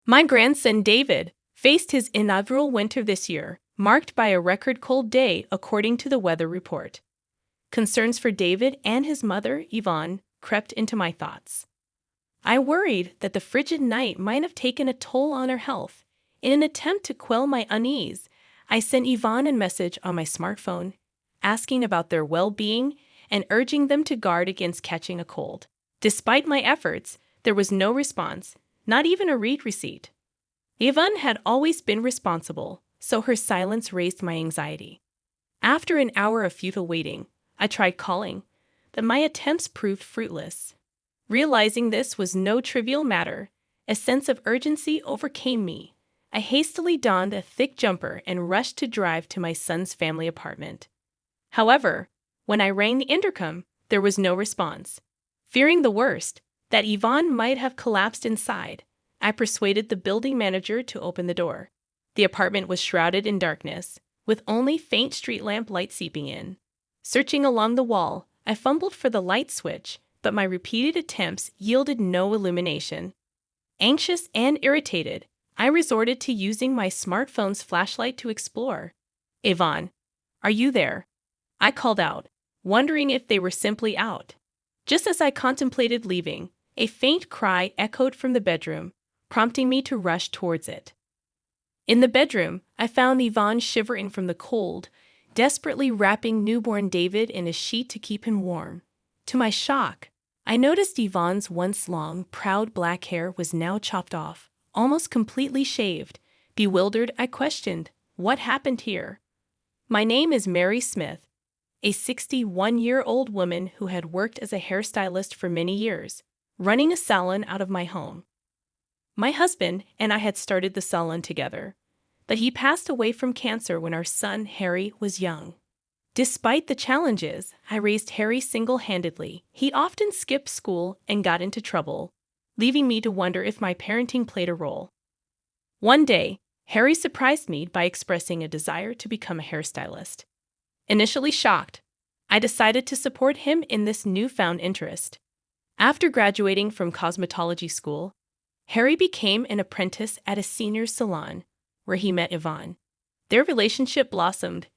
My grandson David faced his inaugural winter this year, marked by a record cold day according to the weather report. Concerns for David and his mother, Yvonne, crept into my thoughts. I worried that the frigid night might have taken a toll on her health. In an attempt to quell my unease, I sent Yvonne a message on my smartphone, asking about their well-being and urging them to guard against catching a cold. Despite my efforts, there was no response, not even a read receipt. Yvonne had always been responsible, so her silence raised my anxiety. After an hour of futile waiting, I tried calling, but my attempts proved fruitless. Realizing this was no trivial matter, a sense of urgency overcame me. I hastily donned a thick jumper and rushed to drive to my son's family apartment. However, when I rang the intercom, there was no response. Fearing the worst, that Yvonne might have collapsed inside, I persuaded the building manager to open the door. The apartment was shrouded in darkness, with only faint street lamp light seeping in. Searching along the wall, I fumbled for the light switch, but my repeated attempts yielded no illumination. Anxious and irritated, I resorted to using my smartphone's flashlight to explore. "Yvonne, are you there?" I called out, wondering if they were simply out. Just as I contemplated leaving, a faint cry echoed from the bedroom, prompting me to rush towards it. In the bedroom, I found Yvonne shivering from the cold, desperately wrapping newborn David in a sheet to keep him warm. To my shock, I noticed Yvonne's once long, proud black hair was now chopped off, almost completely shaved. Bewildered, I questioned, "What happened here?" "My name is Mary Smith," a 61-year-old woman who had worked as a hairstylist for many years, running a salon out of my home. My husband and I had started the salon together, but he passed away from cancer when our son, Harry, was young. Despite the challenges, I raised Harry single-handedly. He often skipped school and got into trouble, leaving me to wonder if my parenting played a role. One day, Harry surprised me by expressing a desire to become a hairstylist. Initially shocked, I decided to support him in this newfound interest. After graduating from cosmetology school, Harry became an apprentice at a senior salon, where he met Yvonne. Their relationship blossomed,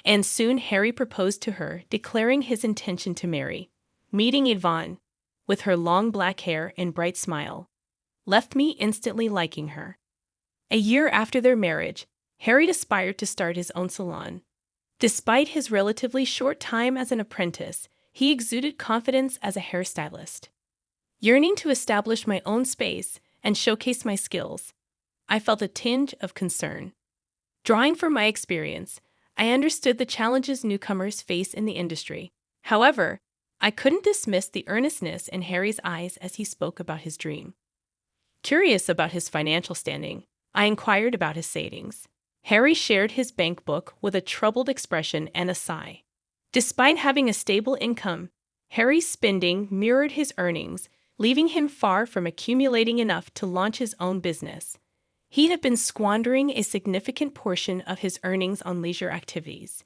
and soon Harry proposed to her, declaring his intention to marry. Meeting Yvonne, with her long black hair and bright smile, left me instantly liking her. A year after their marriage, Harry aspired to start his own salon. Despite his relatively short time as an apprentice, he exuded confidence as a hairstylist. Yearning to establish my own space and showcase my skills, I felt a tinge of concern. Drawing from my experience, I understood the challenges newcomers face in the industry. However, I couldn't dismiss the earnestness in Harry's eyes as he spoke about his dream. Curious about his financial standing, I inquired about his savings. Harry shared his bank book with a troubled expression and a sigh. Despite having a stable income, Harry's spending mirrored his earnings, leaving him far from accumulating enough to launch his own business. He had been squandering a significant portion of his earnings on leisure activities.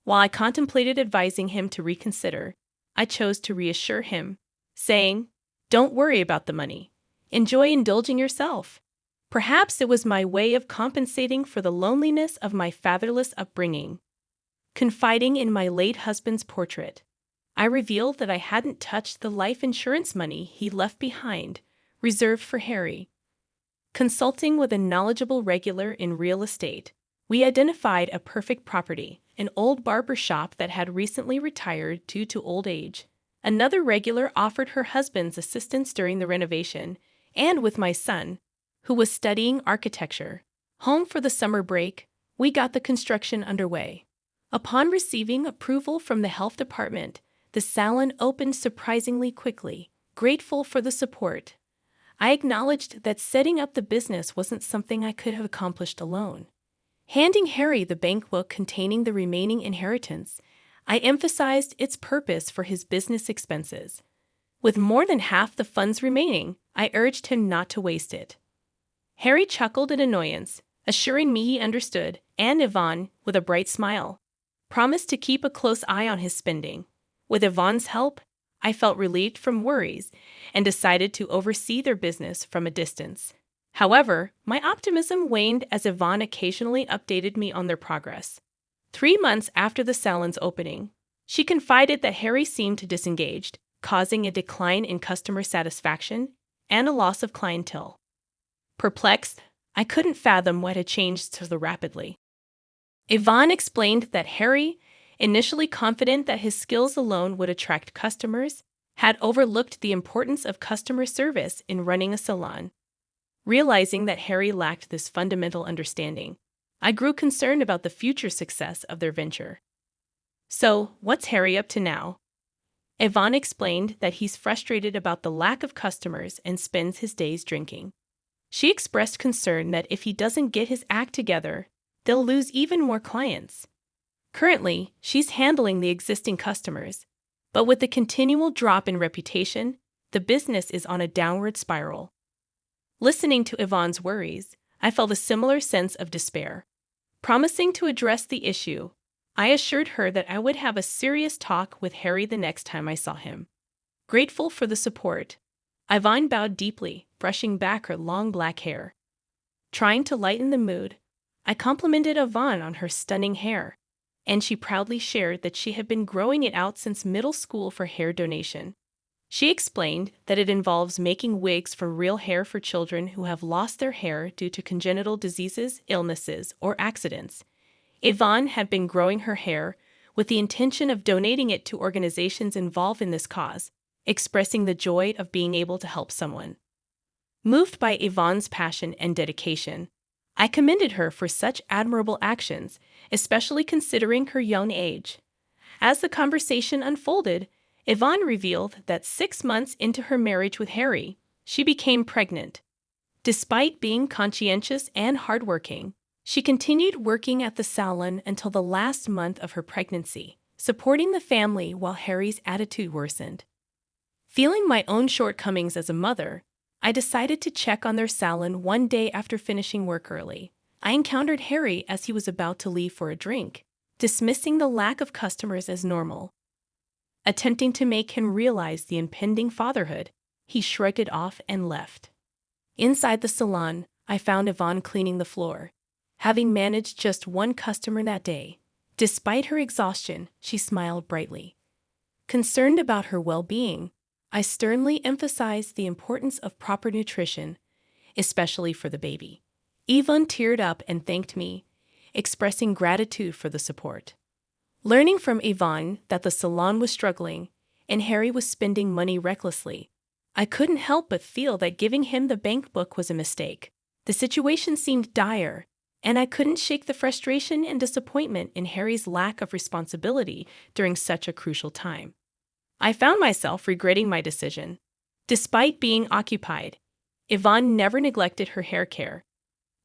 While I contemplated advising him to reconsider, I chose to reassure him, saying, "Don't worry about the money. Enjoy indulging yourself." Perhaps it was my way of compensating for the loneliness of my fatherless upbringing. Confiding in my late husband's portrait, I revealed that I hadn't touched the life insurance money he left behind, reserved for Harry. Consulting with a knowledgeable regular in real estate, we identified a perfect property, an old barber shop that had recently retired due to old age. Another regular offered her husband's assistance during the renovation, and with my son, who was studying architecture, home for the summer break, we got the construction underway. Upon receiving approval from the health department, the salon opened surprisingly quickly. Grateful for the support, I acknowledged that setting up the business wasn't something I could have accomplished alone. Handing Harry the bank book containing the remaining inheritance, I emphasized its purpose for his business expenses. With more than half the funds remaining, I urged him not to waste it. Harry chuckled in annoyance, assuring me he understood, and Yvonne, with a bright smile, promised to keep a close eye on his spending. With Yvonne's help, I felt relieved from worries and decided to oversee their business from a distance. However, my optimism waned as Yvonne occasionally updated me on their progress. 3 months after the salon's opening, she confided that Harry seemed disengaged, causing a decline in customer satisfaction and a loss of clientele. Perplexed, I couldn't fathom what had changed so rapidly. Yvonne explained that Harry, initially confident that his skills alone would attract customers, had overlooked the importance of customer service in running a salon. Realizing that Harry lacked this fundamental understanding, I grew concerned about the future success of their venture. "So, what's Harry up to now?" Yvonne explained that he's frustrated about the lack of customers and spends his days drinking. She expressed concern that if he doesn't get his act together, they'll lose even more clients. Currently, she's handling the existing customers, but with the continual drop in reputation, the business is on a downward spiral. Listening to Yvonne's worries, I felt a similar sense of despair. Promising to address the issue, I assured her that I would have a serious talk with Harry the next time I saw him. Grateful for the support, Yvonne bowed deeply, brushing back her long black hair. Trying to lighten the mood, I complimented Yvonne on her stunning hair, and she proudly shared that she had been growing it out since middle school for hair donation. She explained that it involves making wigs from real hair for children who have lost their hair due to congenital diseases, illnesses, or accidents. Yvonne had been growing her hair with the intention of donating it to organizations involved in this cause, expressing the joy of being able to help someone. Moved by Yvonne's passion and dedication, I commended her for such admirable actions, especially considering her young age. As the conversation unfolded, Yvonne revealed that 6 months into her marriage with Harry, she became pregnant. Despite being conscientious and hardworking, she continued working at the salon until the last month of her pregnancy, supporting the family while Harry's attitude worsened. Feeling my own shortcomings as a mother, I decided to check on their salon one day after finishing work early. I encountered Harry as he was about to leave for a drink, dismissing the lack of customers as normal. Attempting to make him realize the impending fatherhood, he shrugged it off and left. Inside the salon, I found Yvonne cleaning the floor, having managed just one customer that day. Despite her exhaustion, she smiled brightly. Concerned about her well-being, I sternly emphasized the importance of proper nutrition, especially for the baby. Yvonne teared up and thanked me, expressing gratitude for the support. Learning from Yvonne that the salon was struggling and Harry was spending money recklessly, I couldn't help but feel that giving him the bank book was a mistake. The situation seemed dire, and I couldn't shake the frustration and disappointment in Harry's lack of responsibility during such a crucial time. I found myself regretting my decision. Despite being occupied, Yvonne never neglected her hair care.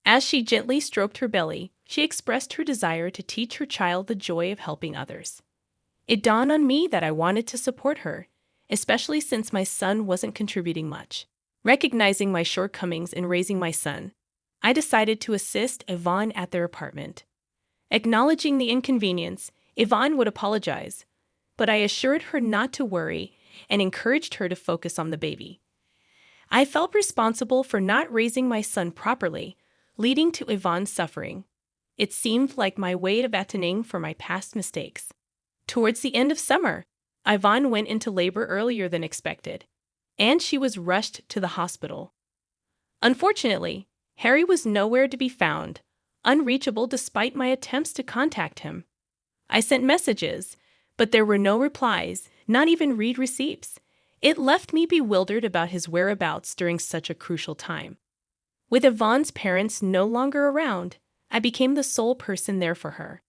As she gently stroked her belly, she expressed her desire to teach her child the joy of helping others. It dawned on me that I wanted to support her, especially since my son wasn't contributing much. Recognizing my shortcomings in raising my son, I decided to assist Yvonne at their apartment. Acknowledging the inconvenience, Yvonne would apologize, but I assured her not to worry and encouraged her to focus on the baby. I felt responsible for not raising my son properly, leading to Yvonne's suffering. It seemed like my way of atoning for my past mistakes. Towards the end of summer, Yvonne went into labor earlier than expected, and she was rushed to the hospital. Unfortunately, Harry was nowhere to be found, unreachable despite my attempts to contact him. I sent messages, but there were no replies, not even read receipts. It left me bewildered about his whereabouts during such a crucial time. With Yvonne's parents no longer around, I became the sole person there for her.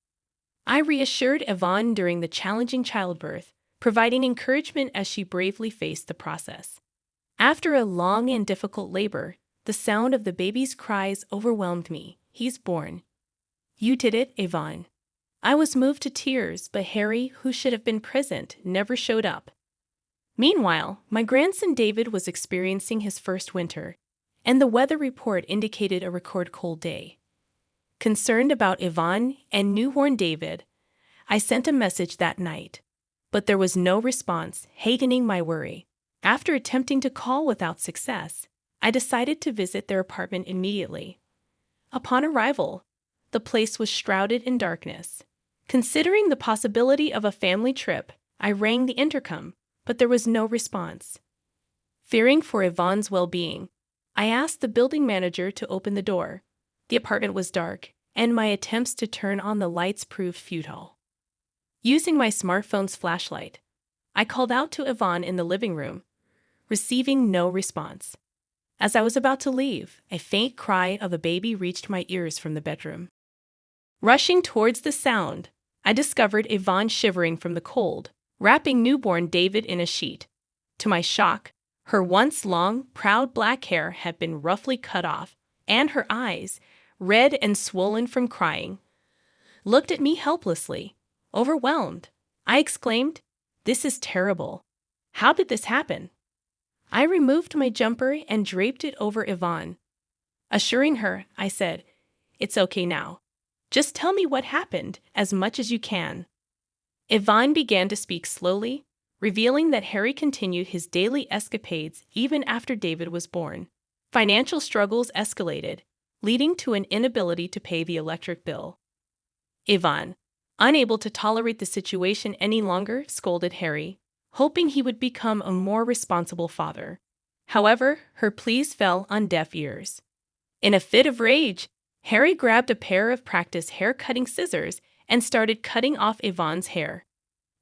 I reassured Yvonne during the challenging childbirth, providing encouragement as she bravely faced the process. After a long and difficult labor, the sound of the baby's cries overwhelmed me. "He's born." "You did it, Yvonne." I was moved to tears, but Harry, who should have been present, never showed up. Meanwhile, my grandson David was experiencing his first winter, and the weather report indicated a record cold day. Concerned about Yvonne and newborn David, I sent a message that night, but there was no response, hastening my worry. After attempting to call without success, I decided to visit their apartment immediately. Upon arrival, the place was shrouded in darkness. Considering the possibility of a family trip, I rang the intercom, but there was no response. Fearing for Yvonne's well-being, I asked the building manager to open the door. The apartment was dark, and my attempts to turn on the lights proved futile. Using my smartphone's flashlight, I called out to Yvonne in the living room, receiving no response. As I was about to leave, a faint cry of a baby reached my ears from the bedroom. Rushing towards the sound, I discovered Yvonne shivering from the cold, wrapping newborn David in a sheet. To my shock, her once long, proud black hair had been roughly cut off, and her eyes, red and swollen from crying, looked at me helplessly. Overwhelmed, I exclaimed, "This is terrible. How did this happen?" I removed my jumper and draped it over Yvonne. Assuring her, I said, "It's okay now. Just tell me what happened, as much as you can." Yvonne began to speak slowly, revealing that Harry continued his daily escapades even after David was born. Financial struggles escalated, leading to an inability to pay the electric bill. Yvonne, unable to tolerate the situation any longer, scolded Harry, hoping he would become a more responsible father. However, her pleas fell on deaf ears. In a fit of rage, Harry grabbed a pair of practice hair-cutting scissors and started cutting off Yvonne's hair.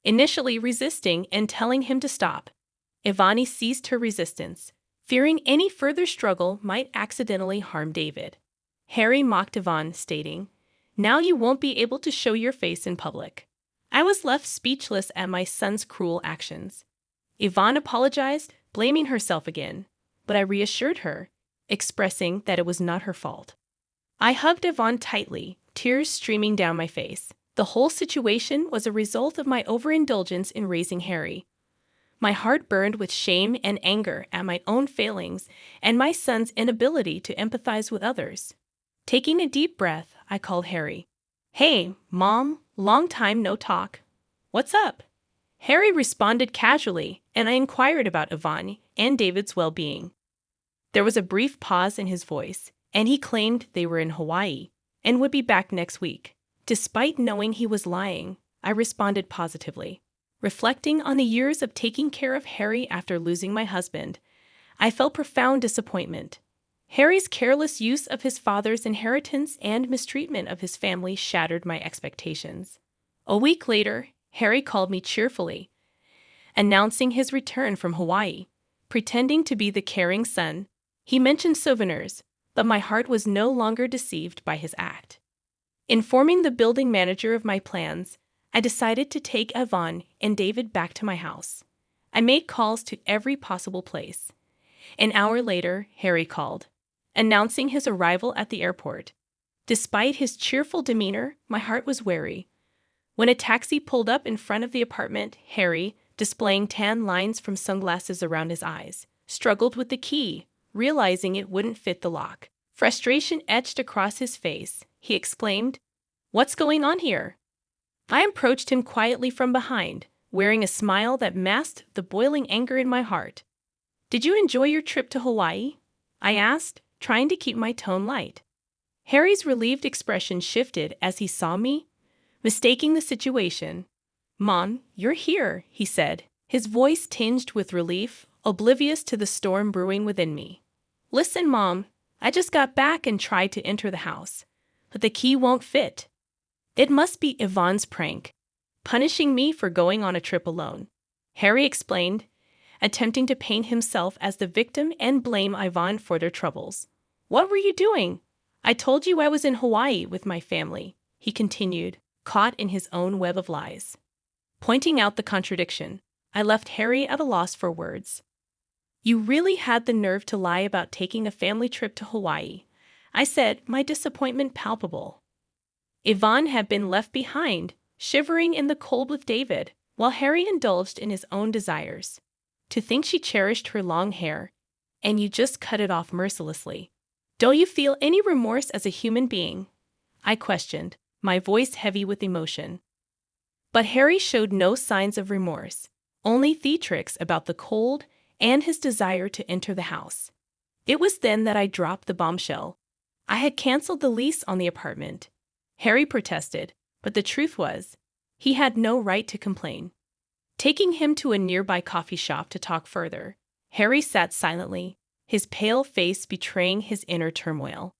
Initially resisting and telling him to stop, Yvonne ceased her resistance, fearing any further struggle might accidentally harm David. Harry mocked Yvonne, stating, "Now you won't be able to show your face in public." I was left speechless at my son's cruel actions. Yvonne apologized, blaming herself again, but I reassured her, expressing that it was not her fault. I hugged Yvonne tightly, tears streaming down my face. The whole situation was a result of my overindulgence in raising Harry. My heart burned with shame and anger at my own failings and my son's inability to empathize with others. Taking a deep breath, I called Harry. "Hey, Mom, long time no talk. What's up?" Harry responded casually, and I inquired about Yvonne and David's well-being. There was a brief pause in his voice, and he claimed they were in Hawaii and would be back next week. Despite knowing he was lying, I responded positively. Reflecting on the years of taking care of Harry after losing my husband, I felt profound disappointment. Harry's careless use of his father's inheritance and mistreatment of his family shattered my expectations. A week later, Harry called me cheerfully, announcing his return from Hawaii. Pretending to be the caring son, he mentioned souvenirs, but my heart was no longer deceived by his act. Informing the building manager of my plans, I decided to take Yvonne and David back to my house. I made calls to every possible place. An hour later, Harry called, announcing his arrival at the airport. Despite his cheerful demeanor, my heart was wary. When a taxi pulled up in front of the apartment, Harry, displaying tan lines from sunglasses around his eyes, struggled with the key, realizing it wouldn't fit the lock. Frustration etched across his face. He exclaimed, "What's going on here?" I approached him quietly from behind, wearing a smile that masked the boiling anger in my heart. "Did you enjoy your trip to Hawaii?" I asked, trying to keep my tone light. Harry's relieved expression shifted as he saw me, mistaking the situation. "Mom, you're here," he said, his voice tinged with relief, oblivious to the storm brewing within me. "Listen, Mom, I just got back and tried to enter the house, but the key won't fit. It must be Yvonne's prank, punishing me for going on a trip alone," Harry explained, attempting to paint himself as the victim and blame Yvonne for their troubles. "What were you doing? I told you I was in Hawaii with my family," he continued, caught in his own web of lies. Pointing out the contradiction, I left Harry at a loss for words. "You really had the nerve to lie about taking a family trip to Hawaii," I said, my disappointment palpable. Yvonne had been left behind, shivering in the cold with David, while Harry indulged in his own desires. To think she cherished her long hair, and you just cut it off mercilessly. "Don't you feel any remorse as a human being?" I questioned, my voice heavy with emotion. But Harry showed no signs of remorse, only theatrics about the cold and his desire to enter the house. It was then that I dropped the bombshell. I had canceled the lease on the apartment. Harry protested, but the truth was, he had no right to complain. Taking him to a nearby coffee shop to talk further, Harry sat silently, his pale face betraying his inner turmoil.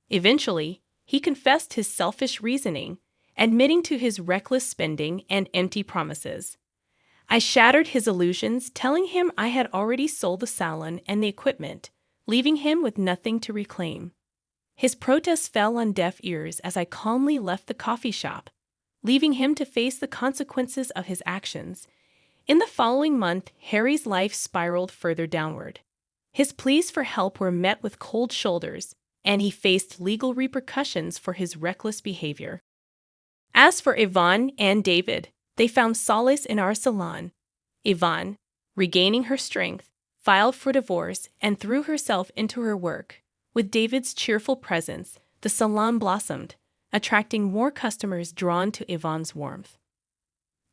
Eventually, he confessed his selfish reasoning, admitting to his reckless spending and empty promises. I shattered his illusions, telling him I had already sold the salon and the equipment, leaving him with nothing to reclaim. His protests fell on deaf ears as I calmly left the coffee shop, leaving him to face the consequences of his actions. In the following month, Harry's life spiraled further downward. His pleas for help were met with cold shoulders, and he faced legal repercussions for his reckless behavior. As for Yvonne and David, they found solace in our salon. Yvonne, regaining her strength, filed for divorce and threw herself into her work. With David's cheerful presence, the salon blossomed, attracting more customers drawn to Yvonne's warmth.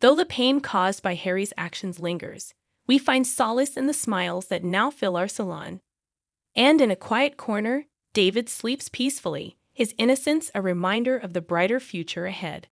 Though the pain caused by Harry's actions lingers, we find solace in the smiles that now fill our salon. And in a quiet corner, David sleeps peacefully, his innocence a reminder of the brighter future ahead.